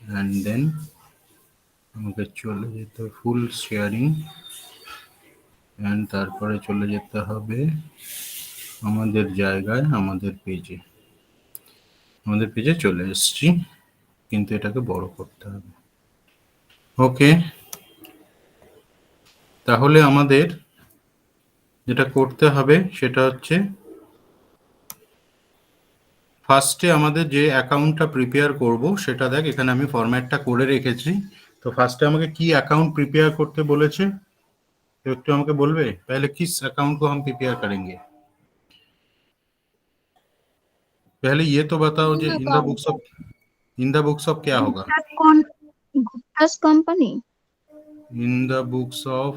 And then আমাকে চলে যেতে হবে ফুল শেয়ারিং, অ্যান্ড তারপরে চলে যেতে হবে আমাদের জায়গায়, আমাদের পেজে চলে এসেছি, কিন্তু এটাকে বড় করতে হবে। ওকে, তাহলে আমাদের যেটা করতে হবে সেটা হচ্ছে ফার্স্টে আমাদের যে অ্যাকাউন্টটা প্রিপেয়ার করব সেটা দেখ, এখানে আমি ফরম্যাটটা করে রেখেছি। তো ফার্স্টে আমাকে কি অ্যাকাউন্ট প্রিপেয়ার করতে বলেছে তো একটু আমাকে বলবে, पहले किस अकाउंट को हम प्रिपेयर करेंगे? पहले ये तो बताओ जो इन द बुक्स ऑफ क्या होगा? Guptas company. In the books of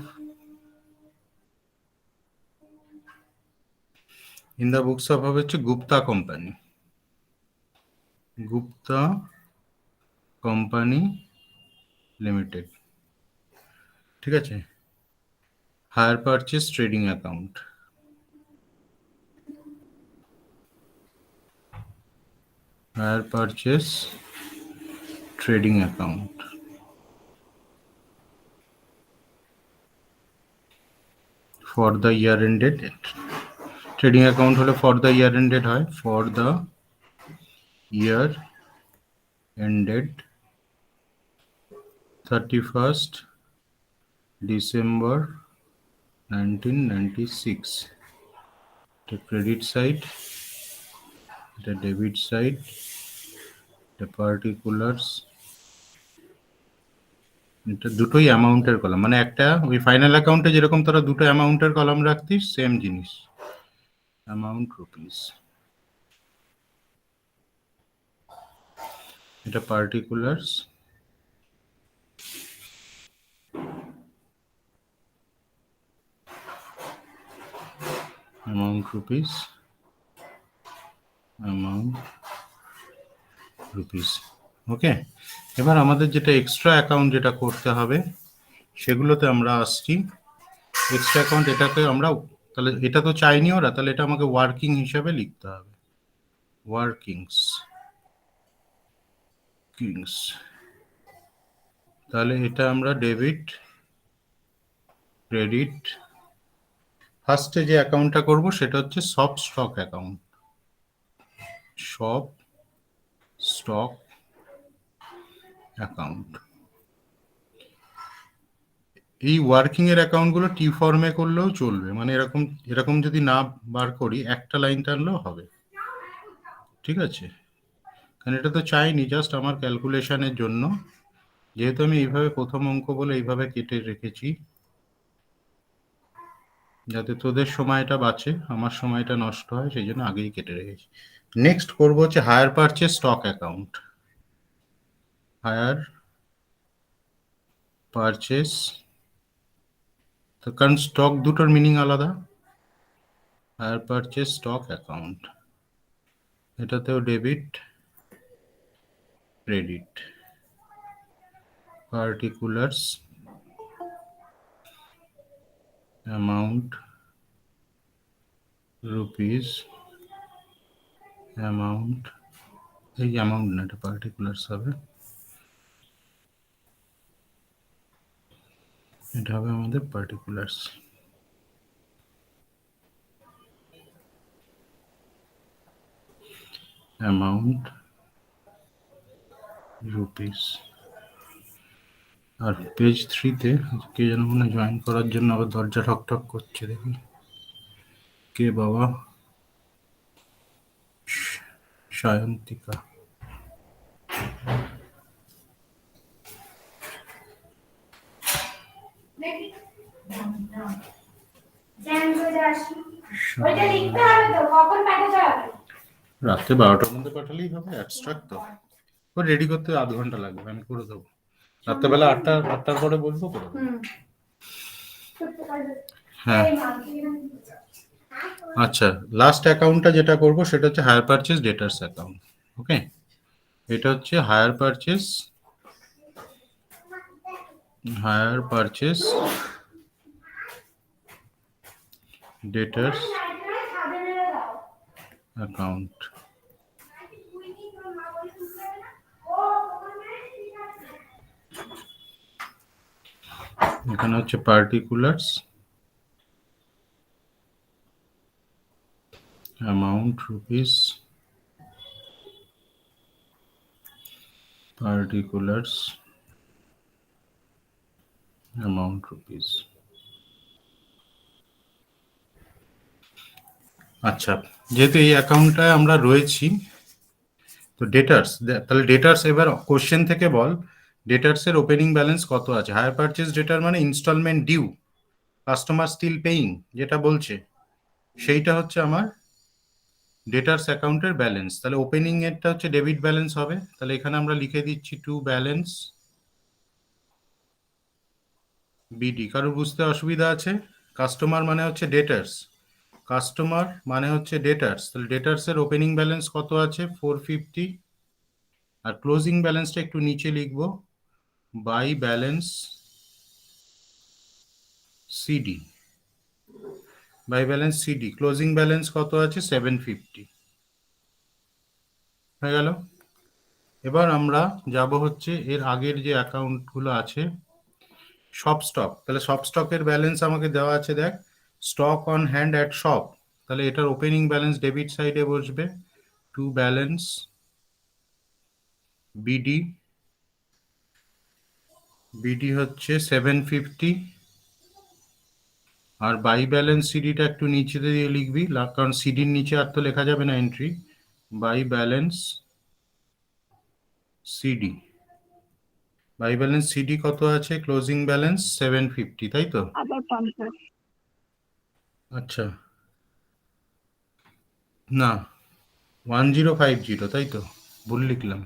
হবে হচ্ছে Gupta company, Gupta company limited, ঠিক আছে। Hire purchase trading account, hire purchase trading account for the year ended, trading account হলে ফর দ্য ইয়ার এন্ডেড হয়, for the year ended 31st December 1996, এটা credit side, এটা debit side, এটা particulars, এটা দুটোই অ্যামাউন্টের কলাম, মানে একটা ওই ফাইনাল অ্যাকাউন্টে যেরকম তোরা দুটো অ্যামাউন্টের কলাম রাখতিস সেম জিনিস, অ্যামাউন্ট রুপিস, এটা particulars, amount rupees, amount rupees. Okay, এবার আমাদের যেটা এক্সট্রা অ্যাকাউন্ট যেটা করতে হবে সেগুলোতে আমরা আসছি। এক্সট্রা অ্যাকাউন্ট এটাকে আমরা, তাহলে এটা তো চাইনি ওরা, তাহলে এটা আমাকে ওয়ার্কিং হিসাবে লিখতে হবে, ওয়ার্কিংস কিংস। তাহলে এটা আমরা ডেবিট ক্রেডিট, ফার্স্টে যে অ্যাকাউন্টটা করব সেটা হচ্ছে সব স্টক অ্যাকাউন্ট, সব স্টক অ্যাকাউন্ট। এই ওয়ার্কিং এর অ্যাকাউন্টগুলো টি ফর্মে করলেও চলবে, মানে এরকম এরকম যদি না বার করি একটা লাইন টানলেও হবে, ঠিক আছে। কারণ এটা তো চাইনি, জাস্ট আমার ক্যালকুলেশনের জন্য, যেহেতু আমি এইভাবে প্রথম অঙ্ক বলে এইভাবে কেটে রেখেছি যাতে তোদের সময়টা বাঁচে, আমার সময়টা নষ্ট হয়, সেই জন্য আগেই কেটে রেখেছি। নেক্সট করবো হচ্ছে hire purchase stock account, hire purchase, তো কারণ স্টক দুটোর মিনিং আলাদা, হায়ার পারচেস স্টক অ্যাকাউন্ট, এটাতেও debit credit, particulars, amount rupees, amount, এই অ্যামাউন্ট না এটা পার্টিকুলার্স হবে, এটা হবে আমাদের পার্টিকুলার্স, অ্যামাউন্ট রুপিস। আর পেজ 3-তে কে যেন মনে জয়েন করার জন্য আবার দরজা ঠকঠক করছে, দেখি কে বাবা, সায়ন্তিকা, রাত্রে 12টার মধ্যে পাঠালেই হবে, অ্যাবস্ট্রাক্ট তো ও রেডি করতে আধ ঘন্টা লাগবে, আমি করে দেবো। রাত্রেবেলা 8টার পরে বলবো করে দেবো। হ্যাঁ, আচ্ছা, লাস্ট অ্যাকাউন্টটা যেটা করব সেটা হচ্ছে হায়ার পারচেস ডেটার্স অ্যাকাউন্ট। ওকে, এটা হচ্ছে হায়ার পারচেস ডেটার্স অ্যাকাউন্ট। এখানে হচ্ছে particulars, amount rupees, particulars, amount rupees। আচ্ছা, যেহেতু এই অ্যাকাউন্টটায় আমরা রয়েছি, তো ডেটার্স, তাহলে ডেটার্স এবার কোশ্চেন থেকে বল ডেটার্স এর ওপেনিং ব্যালেন্স কত আছে। হায়ার পারচেজ ডেটার মানে instalment due, customer still paying, যেটা বলছে সেইটা হচ্ছে আমার ডেটার্স অ্যাকাউন্টের ব্যালেন্স। তাহলে ওপেনিং এরটা হচ্ছে ডেবিট ব্যালেন্স হবে। তাহলে এখানে আমরা লিখে দিচ্ছি টু ব্যালেন্স বিডি। কারোর বুঝতে অসুবিধা আছে? কাস্টমার মানে হচ্ছে ডেটার্স, কাস্টমার মানে হচ্ছে ডেটার্স, তাহলে ডেটার্স এর ওপেনিং ব্যালেন্স কত আছে 450, আর ক্লোজিং ব্যালেন্সটা একটু নিচে লিখবো by balance c d, by balance CD, closing balance কত আছে 750 হয়ে গেল। এবার আমরা যাব হচ্ছে এর আগের যে অ্যাকাউন্টগুলো আছে শপ স্টক। তাহলে শপ স্টকের ব্যালেন্স আমাকে দেওয়া আছে, দেখ stock on hand at shop, তাহলে এটার ওপেনিং ব্যালেন্স ডেবিট সাইডে বসবে টু ব্যালেন্স বিডি, বিডি হচ্ছে 750, আর বাই ব্যালেন্স সিডিটা একটু নিচে দিয়ে লিখবি, কারণ সিডির নিচে আর তো লেখা যাবে না entry, by balance c d, by balance c d কত আছে ক্লোজিং ব্যালেন্স 750, তাই তো? আবার 50। আচ্ছা, না 1050, তাই তো? ভুল লিখলাম,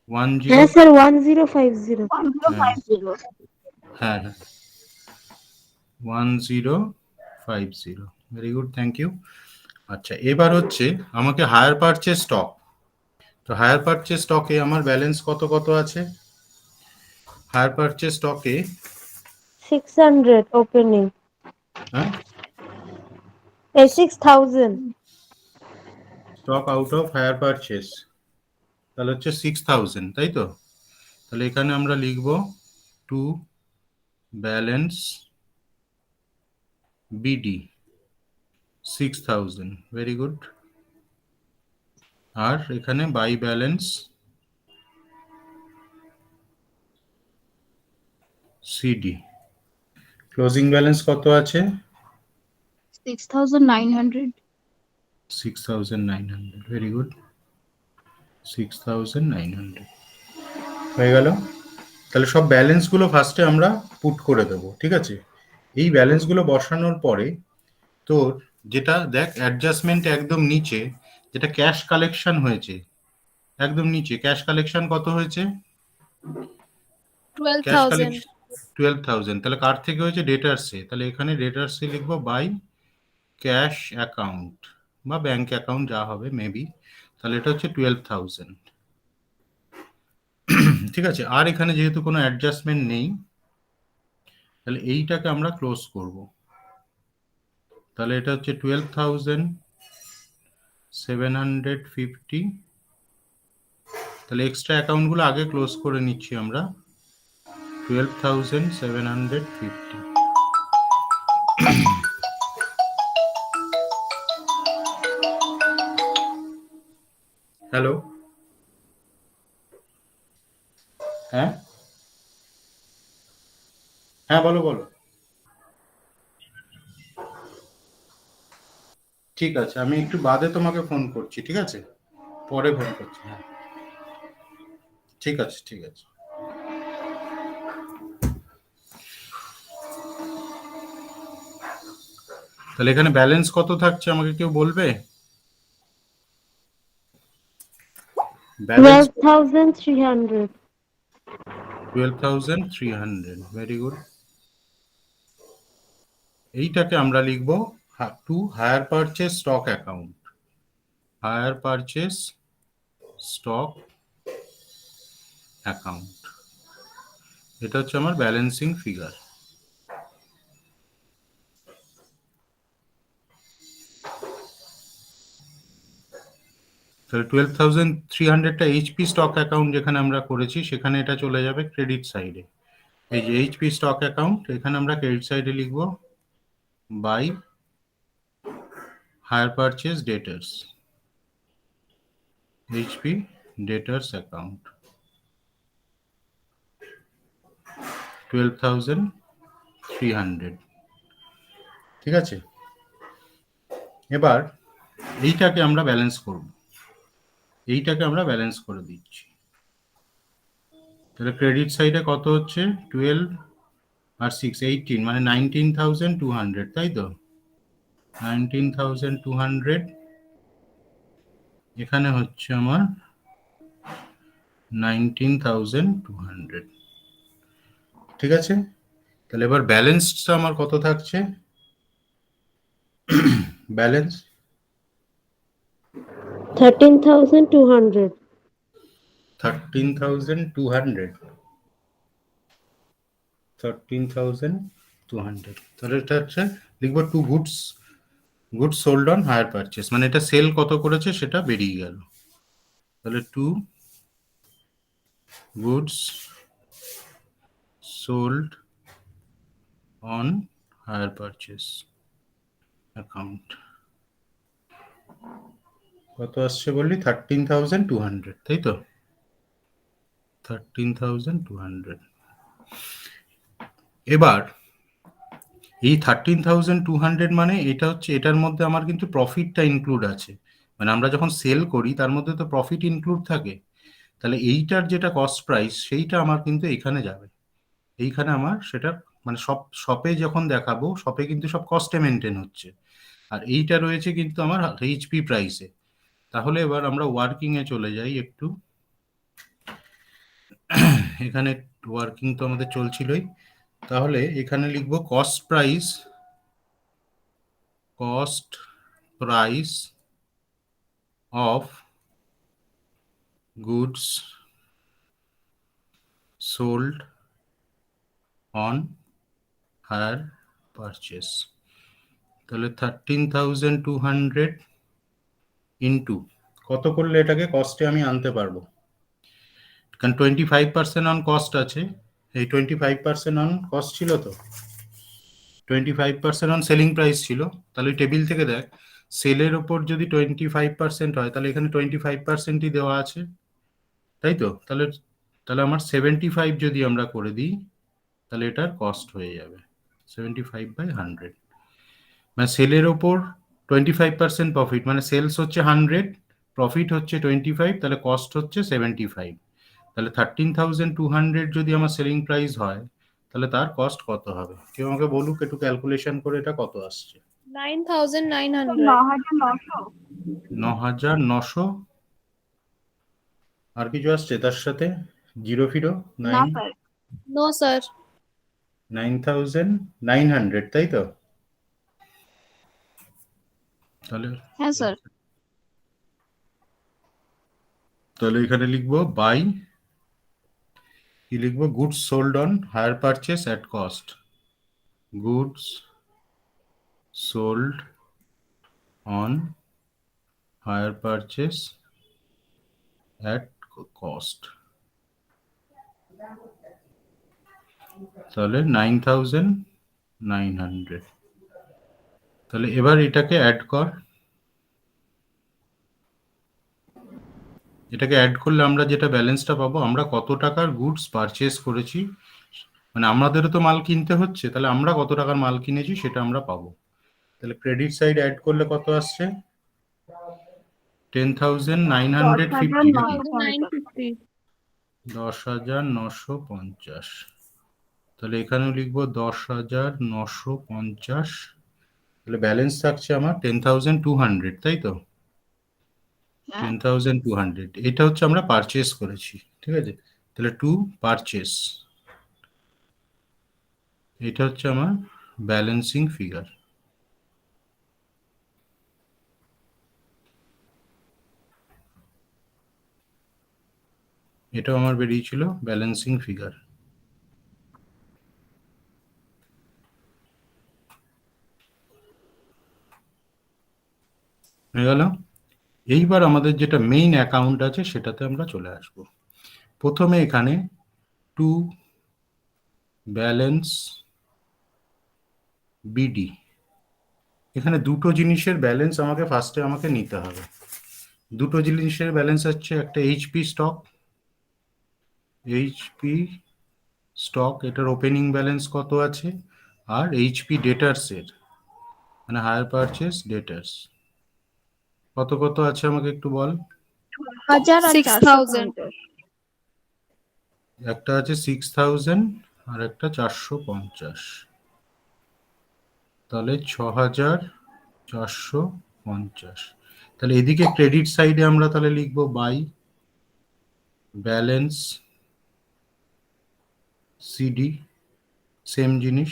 10, হ্যাঁ স্যার 1050। 1050। হ্যাঁ হ্যাঁ 1050, ভেরি গুড, থ্যাংক ইউ। আচ্ছা, এবার হচ্ছে আমাকে হায়ার পারচেজ স্টক, তো হায়ার পারচেজ স্টকে আমার ব্যালেন্স কত কত আছে? হায়ার পারচেজ স্টকে 600 ওপেনিং, হ্যাঁ 6000। Stock out of hire purchase, তাহলে হচ্ছে 6000, তাই তো? তাহলে এখানে আমরা লিখব to balance BD 6000, very good, আর এখানে by balance CD, closing balance কত আছে 6900। 6900, ভেরি গুড, 6900 হয়ে গেল। তাহলে সব ব্যালেন্সগুলো ফার্স্টে আমরা পুট করে দেবো, ঠিক আছে? এই ব্যালেন্সগুলো বসানোর পরে তোর যেটা দেখ অ্যাডজাস্টমেন্ট একদম নিচে যেটা ক্যাশ কালেকশন হয়েছে, একদম নিচে ক্যাশ কালেকশন কত হয়েছে? ক্যাশ 12,000। কালেকশন 12000, তাহলে কার থেকে হয়েছে? ডেটার্সে, তাহলে এখানে ডেটার্সে লিখবো বাই ক্যাশ অ্যাকাউন্ট বা ব্যাংক অ্যাকাউন্ট যা হবে মেবি, তাহলে এটা হচ্ছে 12000, ঠিক আছে? আর এখানে যেহেতু কোনো অ্যাডজাস্টমেন্ট নেই, তাহলে এইটাকে আমরা ক্লোজ করব, তাহলে এটা হচ্ছে 12750, তাহলে এক্সট্রা অ্যাকাউন্টগুলো আগে ক্লোজ করে নিচ্ছি আমরা, 12750। হ্যালো, হ্যাঁ হ্যাঁ বলো বলো, ঠিক আছে আমি একটু বাদে তোমাকে ফোন করছি, ঠিক আছে? পরে ফোন করছি, হ্যাঁ ঠিক আছে ঠিক আছে। তাহলে এখানে ব্যালেন্স কত থাকছে আমাকে কেউ বলবে? ব্যালেন্স 12300। 12300, very good. এইটাকে আমরা লিখব to hire purchase stock account, hire purchase stock account, এটা হচ্ছে আমার ব্যালেন্সিং ফিগার। তাহলে 12300টা এইচপি স্টক অ্যাকাউন্ট যেখানে আমরা করেছি সেখানে এটা চলে যাবে ক্রেডিট সাইডে, এই যে এইচপি স্টক অ্যাকাউন্ট, এখানে আমরা ক্রেডিট সাইডে লিখব by hire purchase debtors, HP debtors account 12,300। ঠিক আছে, এবার এইটাকে আমরা ব্যালেন্স করব, এইটাকে আমরা ব্যালেন্স করে দিচ্ছি। তাহলে ক্রেডিট সাইডে কত হচ্ছে 12 আর 6 18, মানে 19,200, তাই তো 19,200। এখানে হচ্ছে আমার 19,200। ঠিক আছে, তাহলে এবার ব্যালেন্সটা আমার কত থাকছে, ব্যালেন্স 13,200. 13,200, 13,200। তাহলে এটা হচ্ছে লিখবো to goods, goods sold on hire purchase, মানে এটা সেল কত করেছে সেটা বেরিয়ে গেল। তাহলে to goods sold on hire purchase account কত আসছে বললি 13,200, তাই তো 13,200। এবার এই 13,200 মানে এটা হচ্ছে, এটার মধ্যে আমার কিন্তু প্রফিটটা ইনক্লুড আছে, মানে আমরা যখন সেল করি তার মধ্যে তো প্রফিট ইনক্লুড থাকে। তাহলে এইটার যেটা কস্ট প্রাইস সেইটা আমার কিন্তু এইখানে যাবে, এইখানে আমার সেটা মানে সব শপে যখন দেখাবো, শপে কিন্তু সব কস্টে মেনটেন হচ্ছে, আর এইটা রয়েছে কিন্তু আমার এইচপি প্রাইসে। তাহলে এবার আমরা ওয়ার্কিং এ চলে যাই একটু, এখানে ওয়ার্কিং তো আমাদের চলছিলই। তাহলে এখানে লিখবো cost price, cost price of goods sold on hire purchase. তাহলে 13,200 ইন্টু কত করলে এটাকে কস্টে আমি আনতে পারবো, কারণ 25% অন কস্ট আছে, এই 25% অন কস্ট ছিল, তো 25% অন সেলিং প্রাইস ছিল। তাহলে টেবিল থেকে দেখ, সেলের ওপর যদি 25% হয় তাহলে এখানে 25%ই দেওয়া আছে, তাই তো। তাহলে তাহলে আমার 75 যদি আমরা করে দিই তাহলে এটার কস্ট হয়ে যাবে 75/100, মানে সেলের ওপর 25% প্রফিট, মানে সেলস হচ্ছে 100, প্রফিট হচ্ছে 25, তাহলে কস্ট হচ্ছে 75। তাহলে 13,200 যদি আমার সেলিং প্রাইস হয় তাহলে তার কস্ট কত হবে, কেউ আমাকে বলুক একটু ক্যালকুলেশন করে এটা কত আসছে। 9,900. 9,900। 9,900। আর কিছু আসছে তার সাথে, জিরো ফিরো না 9, স্যার। No, sir. 9,900, তাই তো। তাহলে হ্যাঁ স্যার। তাহলে এখানে লিখবো বাই, কি লিখবো, goods sold on hire purchase at cost, goods sold on hire purchase at cost, তাহলে 9,900। তাহলে এবার এটাকে অ্যাড কর, এটাকে অ্যাড করলে আমরা যেটা ব্যালেন্সটা পাবো, আমরা কত টাকার গুডস পারচেস করেছি, মানে আমাদেরও তো মাল কিনতে হচ্ছে, তাহলে আমরা কত টাকার মাল কিনেছি সেটা আমরা পাবো। তাহলে ক্রেডিট সাইড অ্যাড করলে কত আসছে 10,950, 10,950। 10,950. 10,950। তাহলে এখানেও লিখবো 10,950। তাহলে ব্যালেন্স থাকছে আমার 10,200, তাই তো হ্যাঁ 10,200। এটা হচ্ছে আমরা পারচেস করেছি, ঠিক আছে। তাহলে টু পারচেস, এটা হচ্ছে আমার ব্যালেন্সিং ফিগার। এটাও আমার বেরিয়েছিল ব্যালেন্সিং ফিগার, হয়ে গেল। এইবার আমাদের যেটা মেইন অ্যাকাউন্ট আছে সেটাতে আমরা চলে আসব। প্রথমে এখানে টু ব্যালেন্স বিডি। এখানে দুটো জিনিসের ব্যালেন্স ফার্স্টে আমাকে নিতে হবে। দুটো জিনিসের ব্যালেন্স হচ্ছে একটা এইচপি স্টক, এটার ওপেনিং ব্যালেন্স কত আছে, আর এইচপি ডেটার্স এর মানে হায়ার পারচেস ডেটার্স কত কত আছে আমাকে একটু বল। 1000 আর 6,000 একটা আছে 6000 আর একটা 450, তাহলে 6450। তাহলে এদিকে ক্রেডিট সাইডে আমরা তাহলে লিখবো বাই ব্যালেন্স সিডি, সেম জিনিস,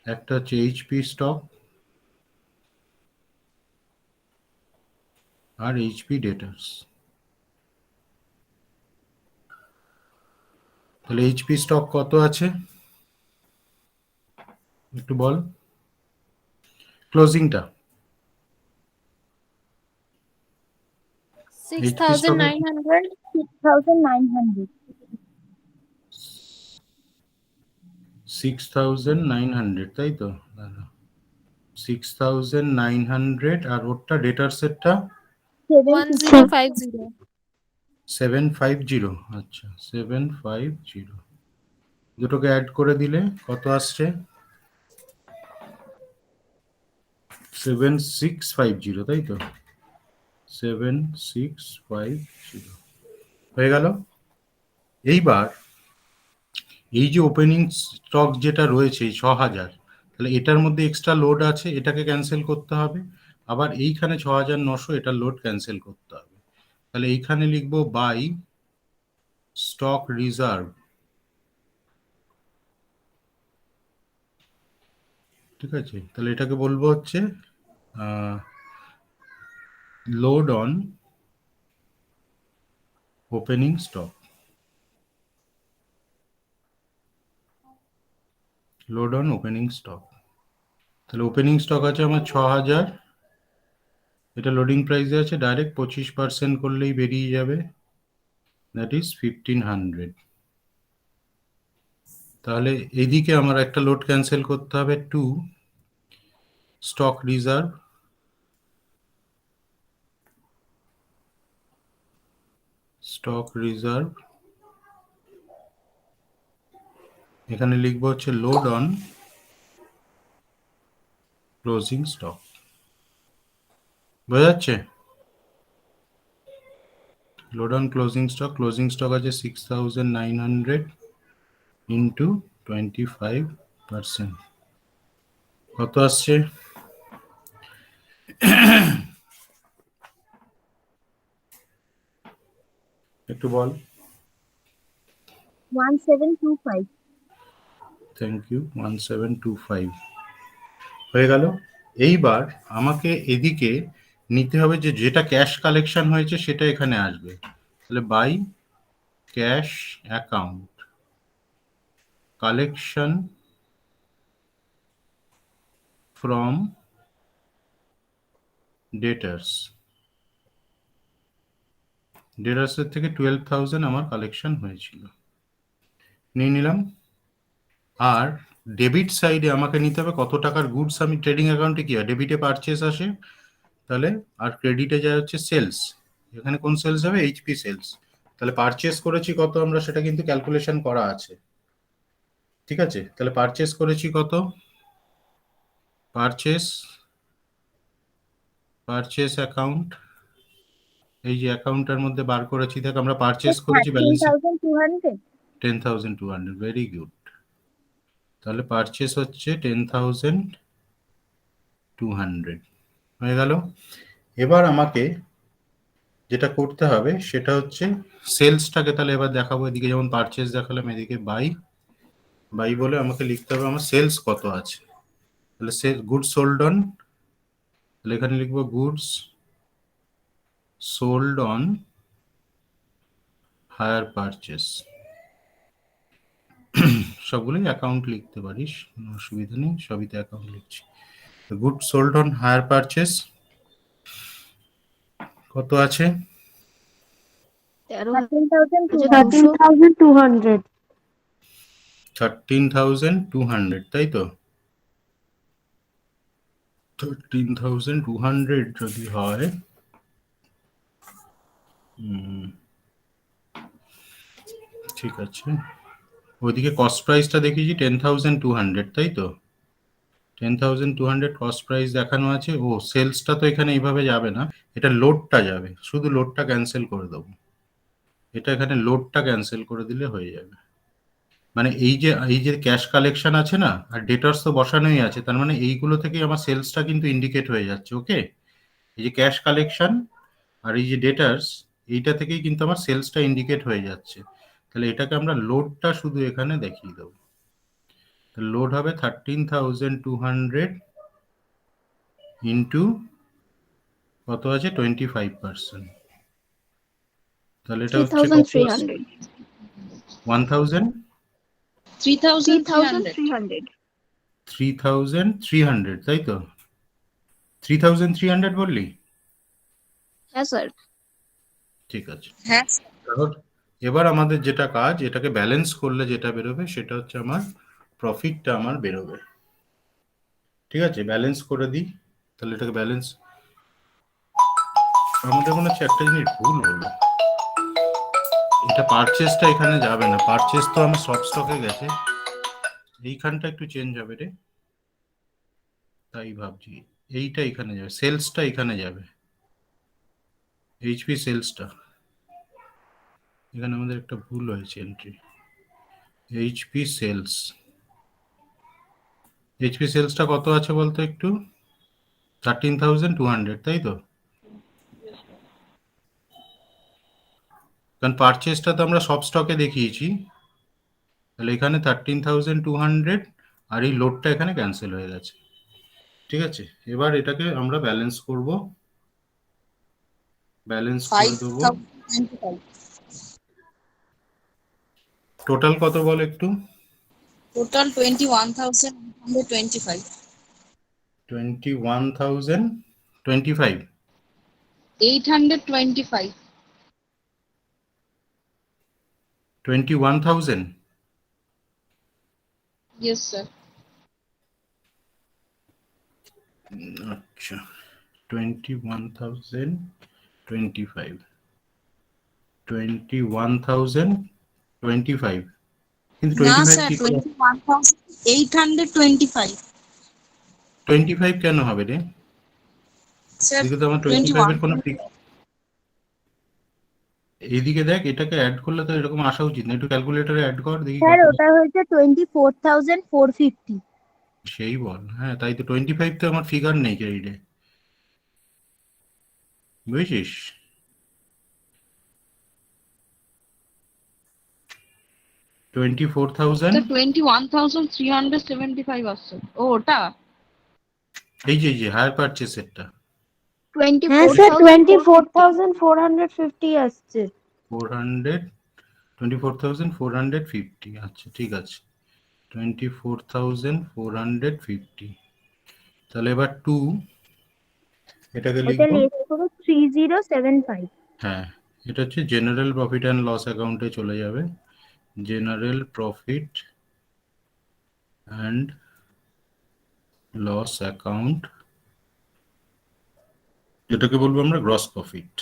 একটা হচ্ছে এইচপি স্টক আর এইচপি ডেটার্স। তাহলে এইচপি স্টক কত আছে একটু বল, ক্লোজিংটা। 6,900 6900 6900, তাই তো? 6900 আর ওরটা ডেটার সেটটা 1050 750। আচ্ছা 750, দুটোকে অ্যাড করে দিলে কত আসছে? 7650, তাই তো? 7650 হয়ে গেল। এইবার এই যে ওপেনিং স্টক যেটা রয়েছে এই 6000, তাহলে এটার মধ্যে এক্সট্রা লোড আছে, এটাকে ক্যান্সেল করতে হবে। আবার এইখানে 6900, এটার লোড ক্যান্সেল করতে হবে। তাহলে এইখানে লিখবো বাই স্টক রিজার্ভ, ঠিক আছে? তাহলে এটাকে বলবো হচ্ছে load on opening stock, load on opening stock. তাহলে ওপেনিং স্টক আছে আমার 6000, এটা লোডিং প্রাইসে আছে, ডাইরেক্ট 25% করলেই বেরিয়ে যাবে, দ্যাট ইজ 1500। তাহলে এদিকে আমার একটা লোড ক্যান্সেল করতে হবে, টু স্টক রিজার্ভ, এখানে লিখবো হচ্ছে লোড অন ক্লোজিং স্টক। বোঝা যাচ্ছে? লোড অন ক্লোজিং স্টক আছে 6900 ইন্টু 25%, কত আসছে? একটু বল। 1725 থ্যাংক ইউ, 1725 হয়ে গেল। এইবার আমাকে এদিকে নিতে হবে যে যেটা ক্যাশ কালেকশন হয়েছে সেটা এখানে আসবে। তাহলে by cash account collection from ডেটার্সের থেকে 12000 আমার কালেকশন হয়েছিল, নিয়ে নিলাম। আর ডেবিট সাইডে আমাকে নিতে হবে কত টাকার গুডস আমি ট্রেডিং অ্যাকাউন্টে কি হয়, ডেবিটে পারচেস আসে, তাহলে আর ক্রেডিটে যায় হচ্ছে সেলস। এখানে কোন সেলস হবে? HP sales. তাহলে পারচেস করেছি কত আমরা, সেটা কিন্তু ক্যালকুলেশন করা আছে, ঠিক আছে? তাহলে পারচেস করেছি কত, পারচেস অ্যাকাউন্ট, এই যে অ্যাকাউন্টের মধ্যে বার করেছি, দেখ আমরা পারচেস করেছি ব্যালেন্স 13200 10200, ভেরি গুড। তাহলে পারচেস হচ্ছে 10200 হয়ে গেল। এবার আমাকে যেটা করতে হবে সেটা হচ্ছে সেলসটাকে তাহলে এবার দেখাবো। এদিকে যেমন পারচেস দেখালাম, এদিকে বাই বলে আমাকে লিখতে হবে আমার সেলস কত আছে। তাহলে গুডস সোল্ড অন, তাহলে এখানে লিখবো goods sold on hire purchase, সবগুলোই অ্যাকাউন্ট লিখতে পারিস, কোনো অসুবিধা নেই, সবইতে অ্যাকাউন্ট লিখছি। Good sold on hire purchase কত আছে? 13,200. 13,200, তাই তো? 13,200 যদি হয়, ঠিক আছে, ওইদিকে কস্ট প্রাইসটা দেখিয়েছি 10,200, তাই তো? 10,200 কস্ট প্রাইস দেখানো আছে। ও সেলসটা তো এখানে এইভাবে যাবে না, এটা লোডটা যাবে, শুধু লোডটা ক্যান্সেল করে দেবো। এটা এখানে লোডটা ক্যান্সেল করে দিলে হয়ে যাবে। মানে এই যে ক্যাশ কালেকশন আছে না, আর ডেটার্স তো বসানোই আছে, তার মানে এইগুলো থেকেই আমার সেলসটা কিন্তু ইন্ডিকেট হয়ে যাচ্ছে। ওকে, এই যে ক্যাশ কালেকশন আর এই যে ডেটার্স, এইটা থেকেই কিন্তু আমার সেলসটা ইন্ডিকেট হয়ে যাচ্ছে। তাহলে এটাকে আমরা লোডটা শুধু এখানে দেখিয়ে দেবো। লোড হবে 13,200 ইন্টু কত আছে, 25%। তাহলে এটা হচ্ছে কত? 3,300. 1,000 3,300. 3,300, তাই তো? 3,300 বললি? হ্যাঁ স্যার। ঠিক আছে। হ্যাঁ তাহলে এবার আমাদের যেটা কাজ, এটাকে ব্যালেন্স করলে যেটা বেরোবে সেটা হচ্ছে আমার প্রফিটটা আমার বেরোবে। ঠিক আছে, ব্যালেন্স করে দিই। তাহলে এটাকে ব্যালেন্স, আমাদের মনে হচ্ছে একটা জিনিস ভুল হলো, এটা পারচেসটা এখানে যাবে না, পারচেস তো আমার সব স্টকে গেছে, এইখানটা একটু চেঞ্জ হবে রে, তাই ভাবছি এইটা এখানে যাবে, সেলসটা এখানে যাবে, এইচপি সেলসটা। এখানে আমাদের একটা ভুল হয়েছে এন্ট্রি, এইচপি সেলস। এইচপি সেলসটা কত আছে বলতো একটু? 13,200, তাই তো? কারণ পারচেসটা তো আমরা সব স্টকে দেখিয়েছি, তাহলে এখানে 13,200, আর এই লোডটা এখানে ক্যান্সেল হয়ে গেছে। ঠিক আছে, এবার এটাকে আমরা ব্যালেন্স করব, ব্যালেন্স করে দেবো। 5,095. টোটাল কত বল একটু? Total 21,125. 21,025, 825. 21,000। Yes, sir. আচ্ছা, 21,025, 21,025, কিন্তু না 25 স্যার, কি করে? 21,825. 25 কেন হবে রে? স্যার এদিকে তো আমার 25 এর কোনো ঠিক, এইদিকে দেখ, এটাকে অ্যাড করলে তো এরকম আসা উচিত না, একটু ক্যালকুলেটরে অ্যাড কর দেখি স্যার কত। ওটা হয়েছে 24,450. সেই বল, হ্যাঁ তাই তো, 25 তো আমার ফিগার নেই ক্রেডিটে, বুঝেছিস? 24,000, 21,375 আসছে। ও ওটা এই যে হায়ার পারচেসেরটা হ্যাঁ স্যার 24,450. 24,450 আসছে। 400, 24,450, আচ্ছা ঠিক আছে, 24,450। তাহলে এবার 2, এটাকে ওটা লিখবো। লেস করো 3075. হ্যাঁ, এটা হচ্ছে জেনারেল প্রফিট অ্যান্ড লস অ্যাকাউন্টে চলে যাবে, general profit and loss account, যেটাকে বলবো আমরা গ্রস প্রফিট।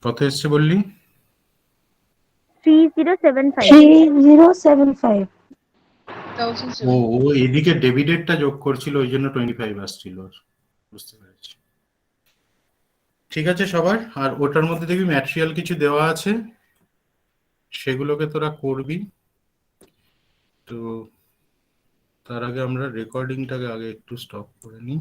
কত এসছে বললি? 3075. 3075। ও ও এদিকে ডেবিটেডটা যোগ করছিল, ওই জন্য 25 আসছিল, বুঝতে পেরেছি। ঠিক আছে সবার, আর ওটার মধ্যে দেখবি ম্যাটেরিয়াল কিছু দেওয়া আছে, সেগুলোকে তোরা করবি। তো তার আগে আমরা রেকর্ডিংটাকে আগে একটু স্টপ করে নিই।